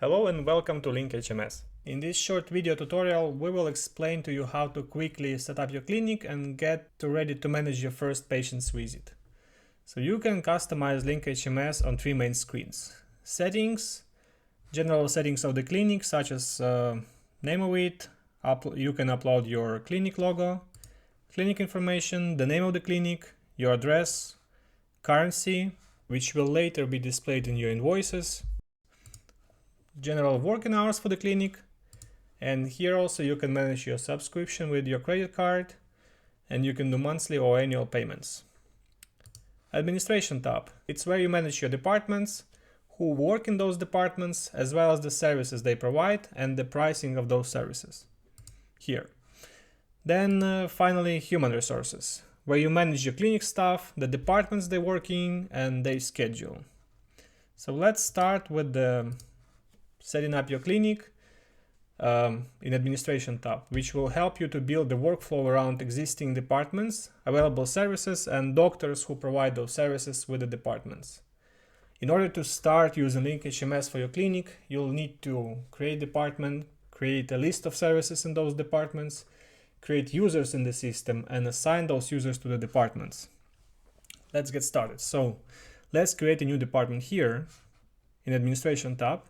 Hello and welcome to LinkHMS. In this short video tutorial, we will explain to you how to quickly set up your clinic and get ready to manage your first patient's visit. So you can customize LinkHMS on three main screens. Settings, general settings of the clinic such as name of it, you can upload your clinic logo, clinic information, the name of the clinic, your address, currency, which will later be displayed in your invoices, general working hours for the clinic, and here also you can manage your subscription with your credit card, and you can do monthly or annual payments. Administration tab, it's where you manage your departments, who work in those departments, as well as the services they provide and the pricing of those services here. Then finally, human resources, where you manage your clinic staff, the departments they work in, and their schedule. So let's start with the setting up your clinic in administration tab, which will help you to build the workflow around existing departments, available services, and doctors who provide those services with the departments. In order to start using LinkHMS for your clinic, you'll need to create department, create a list of services in those departments, create users in the system, and assign those users to the departments. Let's get started. So let's create a new department here in administration tab.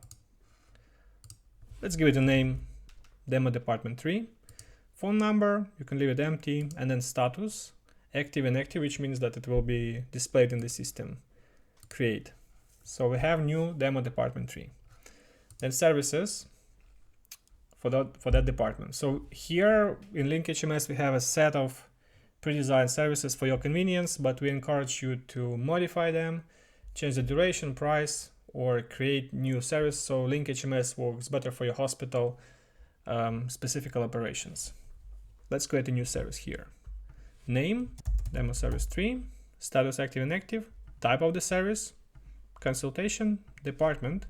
Let's give it a name, Demo Department 3. Phone number, you can leave it empty, and then status, active and active, which means that it will be displayed in the system. Create. So we have new Demo Department 3. Then services for that department. So here in LinkHMS we have a set of pre-designed services for your convenience, but we encourage you to modify them, change the duration, price, or create new service so LinkHMS works better for your hospital specific operations. Let's create a new service here. Name, Demo Service 3, status active and active, type of the service, consultation, department,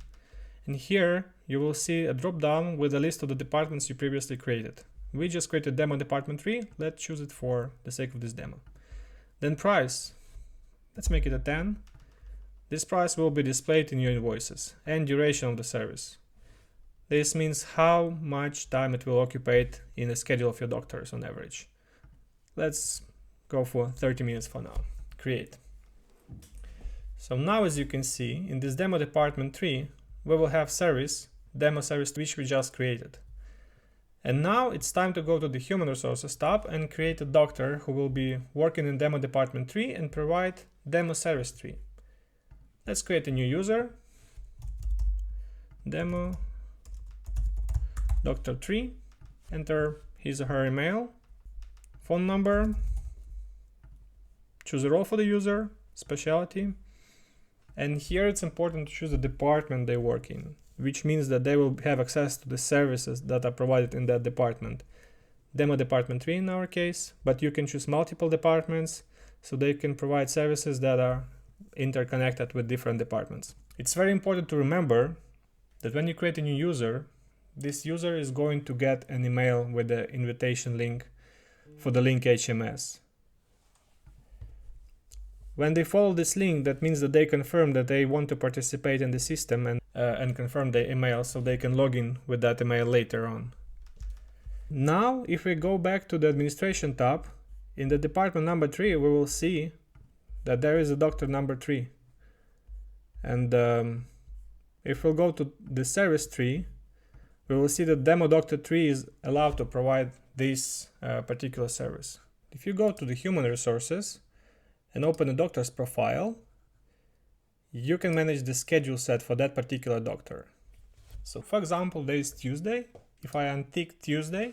and here you will see a drop down with a list of the departments you previously created. We just created Demo Department 3, let's choose it for the sake of this demo. Then price, let's make it a 10. This price will be displayed in your invoices, and duration of the service. This means how much time it will occupy in the schedule of your doctors on average. Let's go for 30 minutes for now. Create. So now, as you can see, in this Demo Department 3, we will have service, Demo Service which we just created. And now it's time to go to the Human Resources tab and create a doctor who will be working in Demo Department 3 and provide Demo Service 3. Let's create a new user, Demo Doctor 3, enter his or her email, phone number, choose a role for the user, specialty, and here it's important to choose the department they work in, which means that they will have access to the services that are provided in that department. Demo Department 3 in our case, but you can choose multiple departments so they can provide services that are interconnected with different departments. It's very important to remember that when you create a new user, this user is going to get an email with the invitation link for the LinkHMS. When they follow this link, that means that they confirm that they want to participate in the system and confirm their email so they can log in with that email later on. Now, if we go back to the administration tab, in the department number 3, we will see that there is a doctor number 3. And if we'll go to the service tree, we will see that Demo Doctor 3 is allowed to provide this particular service. If you go to the Human Resources and open a doctor's profile, you can manage the schedule set for that particular doctor. So for example, there is Tuesday. If I untick Tuesday,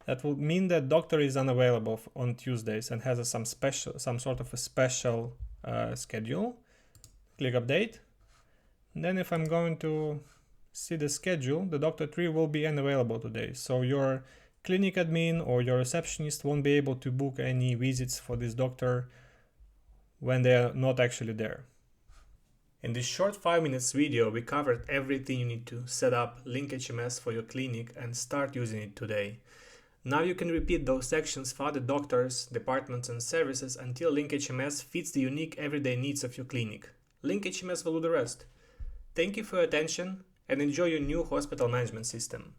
that will mean that doctor is unavailable on Tuesdays and has some sort of a special schedule. Click update. And then if I'm going to see the schedule, the Doctor 3 will be unavailable today. So your clinic admin or your receptionist won't be able to book any visits for this doctor when they are not actually there. In this short 5 minutes video, we covered everything you need to set up LinkHMS for your clinic and start using it today. Now you can repeat those sections for other doctors, departments and services until LinkHMS fits the unique everyday needs of your clinic. LinkHMS will do the rest. Thank you for your attention and enjoy your new hospital management system.